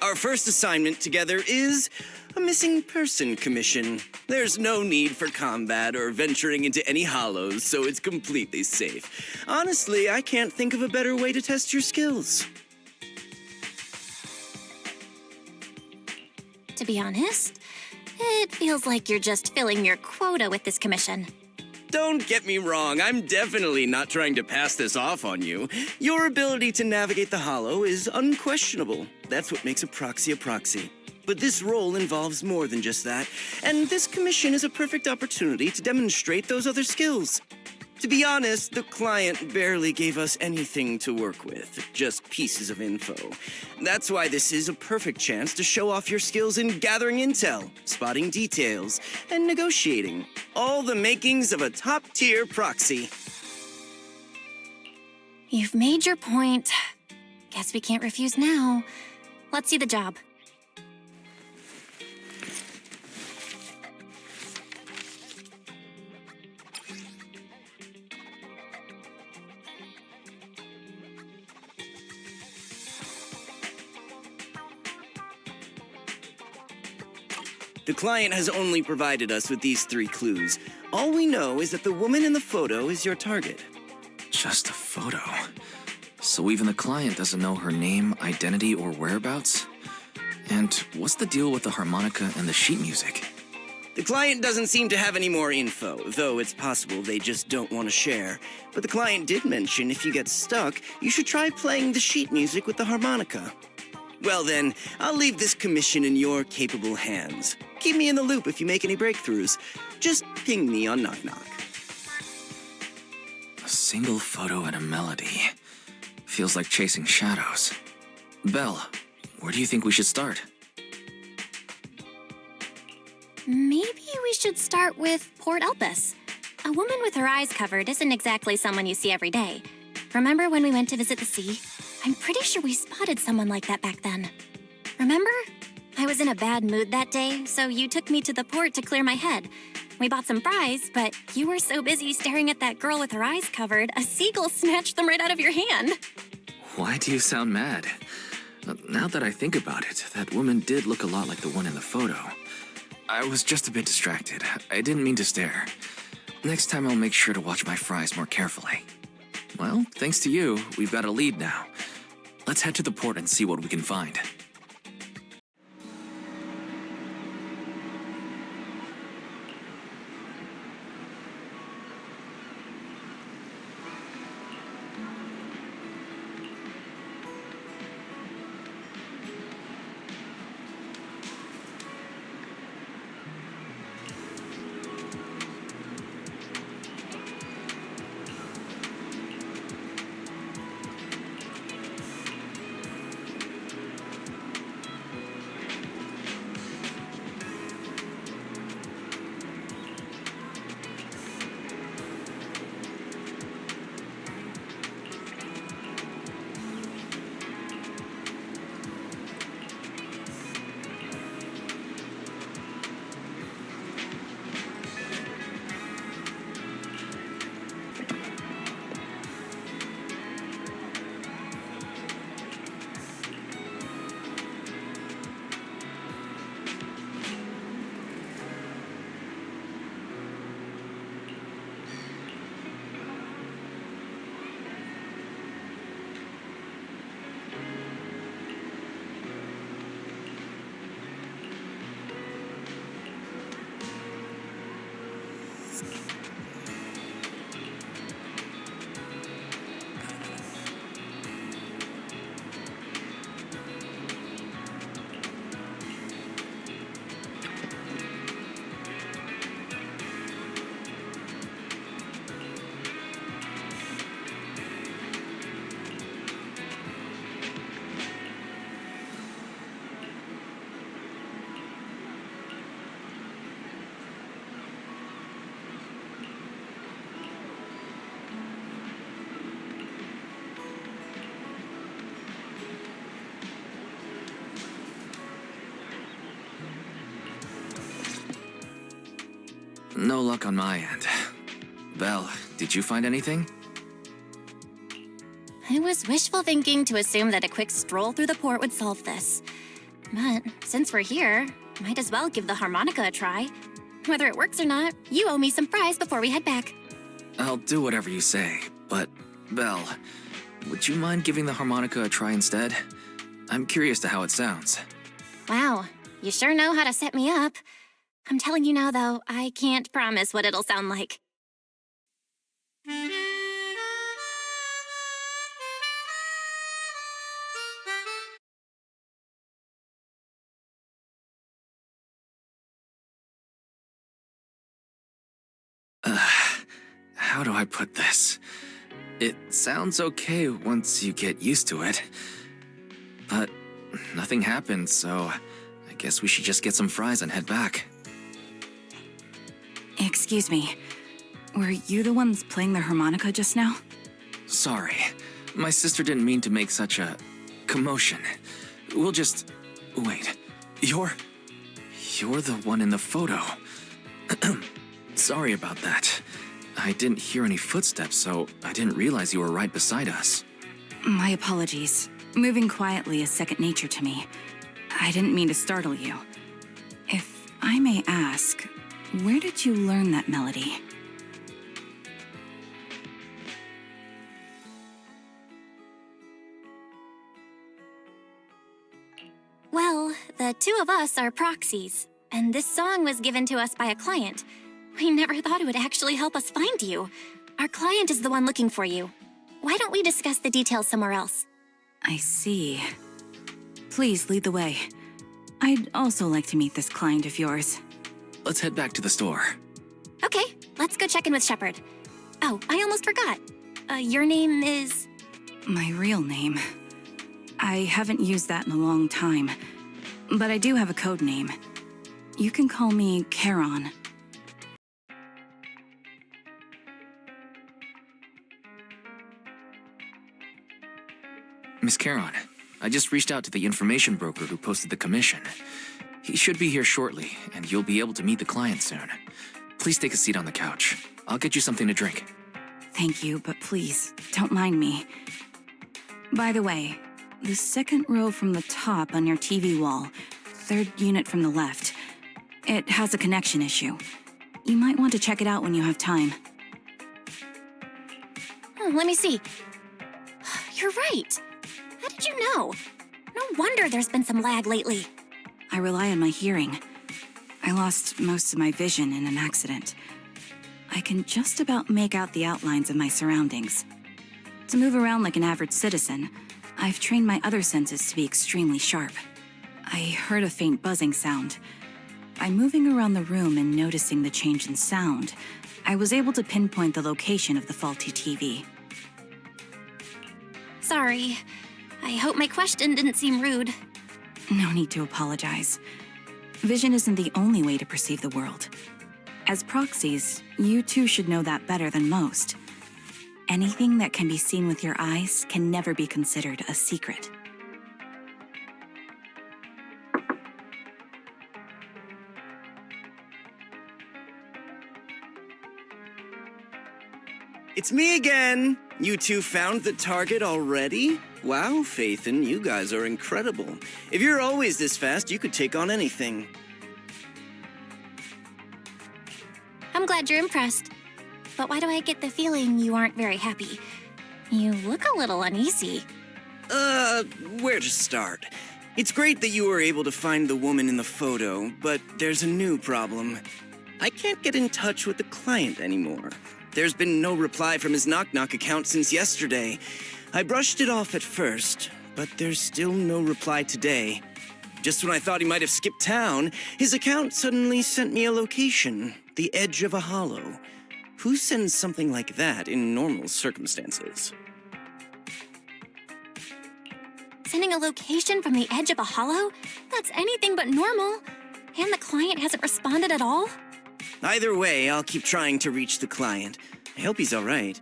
Our first assignment together is a missing person commission. There's no need for combat or venturing into any hollows, so it's completely safe. Honestly, I can't think of a better way to test your skills. To be honest, it feels like you're just filling your quota with this commission. Don't get me wrong, I'm definitely not trying to pass this off on you. Your ability to navigate the hollow is unquestionable. That's what makes a proxy a proxy. But this role involves more than just that, and this commission is a perfect opportunity to demonstrate those other skills. To be honest, the client barely gave us anything to work with, just pieces of info. That's why this is a perfect chance to show off your skills in gathering intel, spotting details, and negotiating. All the makings of a top-tier proxy. You've made your point. Guess we can't refuse now. Let's see the job. The client has only provided us with these 3 clues. All we know is that the woman in the photo is your target. Just a photo. So even the client doesn't know her name, identity, or whereabouts? And what's the deal with the harmonica and the sheet music? The client doesn't seem to have any more info, though it's possible they just don't want to share. But the client did mention if you get stuck, you should try playing the sheet music with the harmonica. Well then, I'll leave this commission in your capable hands. Keep me in the loop if you make any breakthroughs. Just ping me on Knock Knock. A single photo and a melody. Feels like chasing shadows. Belle, where do you think we should start? Maybe we should start with Port Elpis. A woman with her eyes covered isn't exactly someone you see every day. Remember when we went to visit the sea? I'm pretty sure we spotted someone like that back then. Remember? I was in a bad mood that day, so you took me to the port to clear my head. We bought some fries, but you were so busy staring at that girl with her eyes covered, a seagull snatched them right out of your hand. Why do you sound mad? Now that I think about it, that woman did look a lot like the one in the photo. I was just a bit distracted. I didn't mean to stare. Next time I'll make sure to watch my fries more carefully. Well, thanks to you, we've got a lead now. Let's head to the port and see what we can find. No luck on my end. Belle, did you find anything? It was wishful thinking to assume that a quick stroll through the port would solve this. But since we're here, might as well give the harmonica a try. Whether it works or not, you owe me some fries before we head back. I'll do whatever you say, but, Belle, would you mind giving the harmonica a try instead? I'm curious to how it sounds. Wow, you sure know how to set me up. I'm telling you now, though, I can't promise what it'll sound like. How do I put this? It sounds okay once you get used to it. But nothing happened, so I guess we should just get some fries and head back. Excuse me. Were you the ones playing the harmonica just now? Sorry. My sister didn't mean to make such a commotion. We'll just... Wait. You're the one in the photo. Sorry about that. I didn't hear any footsteps, so I didn't realize you were right beside us. My apologies. Moving quietly is second nature to me. I didn't mean to startle you. If I may ask, where did you learn that melody? Well, the two of us are proxies, and this song was given to us by a client. We never thought it would actually help us find you. Our client is the one looking for you. Why don't we discuss the details somewhere else? I see. Please lead the way. I'd also like to meet this client of yours. Let's head back to the store. Okay, let's go check in with Shepard. Oh, I almost forgot. Your name is... My real name. I haven't used that in a long time, but I do have a code name. You can call me Charon. Miss Charon, I just reached out to the information broker who posted the commission. He should be here shortly, and you'll be able to meet the client soon. Please take a seat on the couch. I'll get you something to drink. Thank you, but please, don't mind me. By the way, the second row from the top on your TV wall, third unit from the left, it has a connection issue. You might want to check it out when you have time. Let me see. You're right. How did you know? No wonder there's been some lag lately. I rely on my hearing. I lost most of my vision in an accident. I can just about make out the outlines of my surroundings. To move around like an average citizen, I've trained my other senses to be extremely sharp. I heard a faint buzzing sound. By moving around the room and noticing the change in sound, I was able to pinpoint the location of the faulty TV. Sorry. I hope my question didn't seem rude. No need to apologize. Vision isn't the only way to perceive the world. As proxies, you too should know that better than most. Anything that can be seen with your eyes can never be considered a secret. It's me again! You two found the target already? Wow, Faithin, you guys are incredible. If you're always this fast, you could take on anything. I'm glad you're impressed. But why do I get the feeling you aren't very happy? You look a little uneasy. Where to start? It's great that you were able to find the woman in the photo, but there's a new problem. I can't get in touch with the client anymore. There's been no reply from his Knock Knock account since yesterday. I brushed it off at first, but there's still no reply today. Just when I thought he might have skipped town, his account suddenly sent me a location, the edge of a hollow. Who sends something like that in normal circumstances? Sending a location from the edge of a hollow? That's anything but normal. And the client hasn't responded at all? Either way, I'll keep trying to reach the client. I hope he's all right.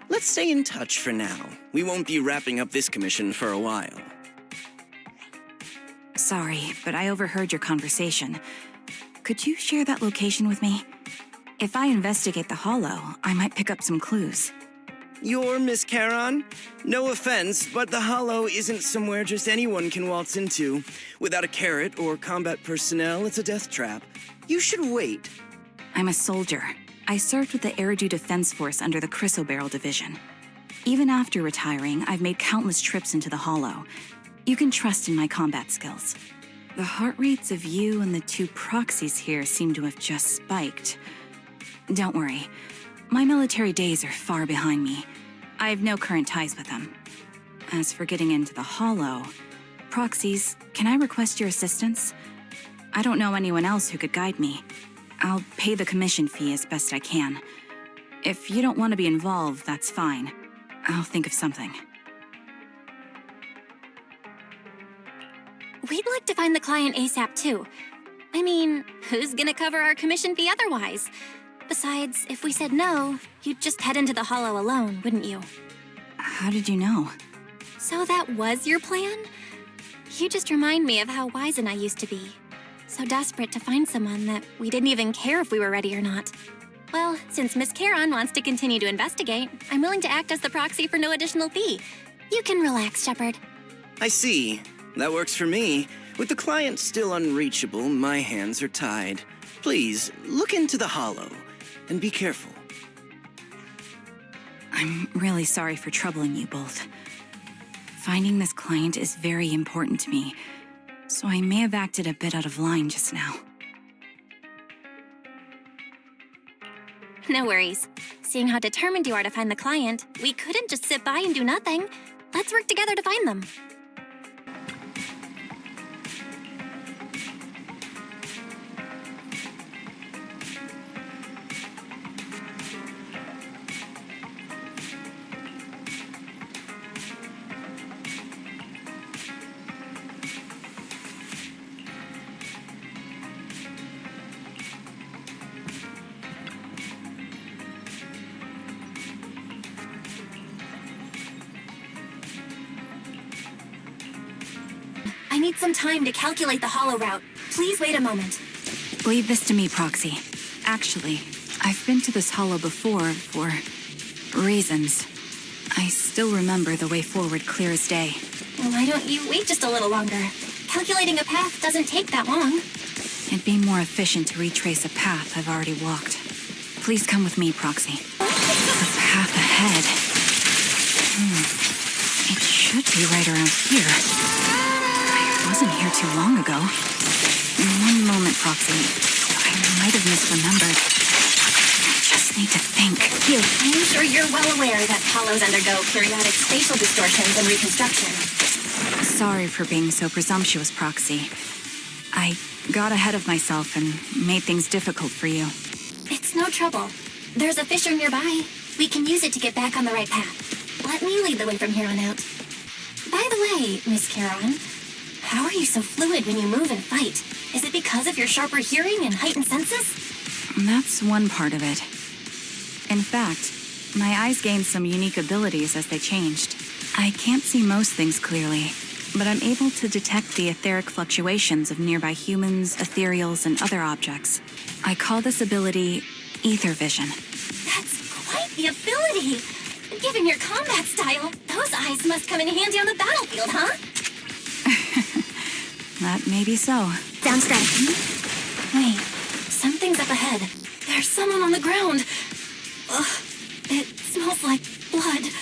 Let's stay in touch for now. We won't be wrapping up this commission for a while. Sorry, but I overheard your conversation. Could you share that location with me? If I investigate the hollow, I might pick up some clues. You're Miss Charon? No offense, but the Hollow isn't somewhere just anyone can waltz into. Without a carrot or combat personnel, it's a death trap. You should wait. I'm a soldier. I served with the Eridu Defense Force under the Chrysoberyl Division. Even after retiring, I've made countless trips into the Hollow. You can trust in my combat skills. The heart rates of you and the two proxies here seem to have just spiked. Don't worry. My military days are far behind me. I have no current ties with them. As for getting into the Hollow, proxies, can I request your assistance? I don't know anyone else who could guide me. I'll pay the commission fee as best I can. If you don't want to be involved, that's fine. I'll think of something. We'd like to find the client ASAP too. I mean, who's gonna cover our commission fee otherwise? Besides, if we said no, you'd just head into the Hollow alone, wouldn't you? How did you know? So that was your plan? You just remind me of how Wise and I used to be. So desperate to find someone that we didn't even care if we were ready or not. Well, since Miss Charon wants to continue to investigate, I'm willing to act as the proxy for no additional fee. You can relax, Shepard. I see. That works for me. With the client still unreachable, my hands are tied. Please, look into the Hollow, and be careful. I'm really sorry for troubling you both. Finding this client is very important to me, so I may have acted a bit out of line just now. No worries. Seeing how determined you are to find the client, we couldn't just sit by and do nothing. Let's work together to find them. I need some time to calculate the Hollow route. Please wait a moment. Leave this to me, Proxy. Actually, I've been to this Hollow before for reasons. I still remember the way forward clear as day. Why don't you wait just a little longer? Calculating a path doesn't take that long. It'd be more efficient to retrace a path I've already walked. Please come with me, Proxy. The path ahead. It should be right around here. I wasn't here too long ago. One moment, Proxy. I might have misremembered. I just need to think. I'm sure you're well aware that Hollows undergo periodic spatial distortions and reconstruction. Sorry for being so presumptuous, Proxy. I got ahead of myself and made things difficult for you. It's no trouble. There's a fissure nearby. We can use it to get back on the right path. Let me lead the way from here on out. By the way, Miss Charon, how are you so fluid when you move and fight? Is it because of your sharper hearing and heightened senses? That's one part of it. In fact, my eyes gained some unique abilities as they changed. I can't see most things clearly, but I'm able to detect the etheric fluctuations of nearby humans, ethereals, and other objects. I call this ability ether vision. That's quite the ability. Given your combat style, those eyes must come in handy on the battlefield, huh? That may be so. Sounds great. Wait, something's up ahead. There's someone on the ground. Ugh, it smells like blood.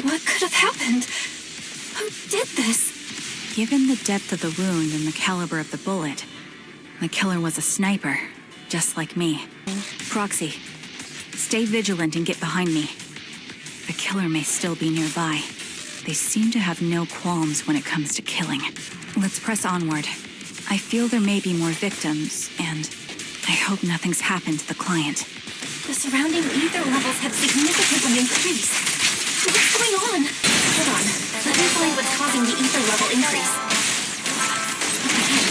What could have happened? Who did this? Given the depth of the wound and the caliber of the bullet, the killer was a sniper, just like me. Proxy, stay vigilant and get behind me. The killer may still be nearby. they seem to have no qualms when it comes to killing. Let's press onward. I feel there may be more victims, and I hope nothing's happened to the client. The surrounding ether levels have significantly increased. What's going on? Hold on. Let me find what's causing the ether level increase. Okay.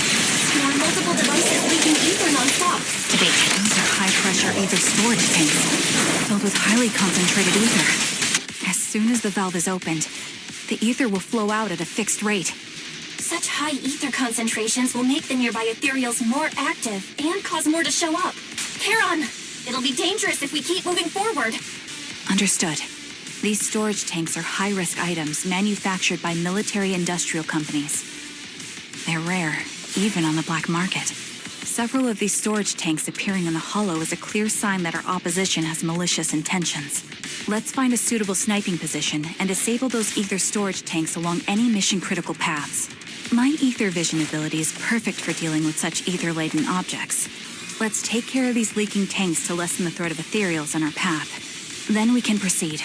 There are multiple devices leaking ether non-stop. Wait, those are high-pressure ether storage tanks, filled with highly concentrated ether. As soon as the valve is opened, the ether will flow out at a fixed rate. Such high ether concentrations will make the nearby ethereals more active and cause more to show up. Charon, it'll be dangerous if we keep moving forward. Understood. These storage tanks are high-risk items manufactured by military-industrial companies. They're rare, even on the black market. Several of these storage tanks appearing in the hollow is a clear sign that our opposition has malicious intentions. Let's find a suitable sniping position and disable those ether storage tanks along any mission-critical paths. My ether vision ability is perfect for dealing with such ether-laden objects. Let's take care of these leaking tanks to lessen the threat of ethereals on our path. Then we can proceed.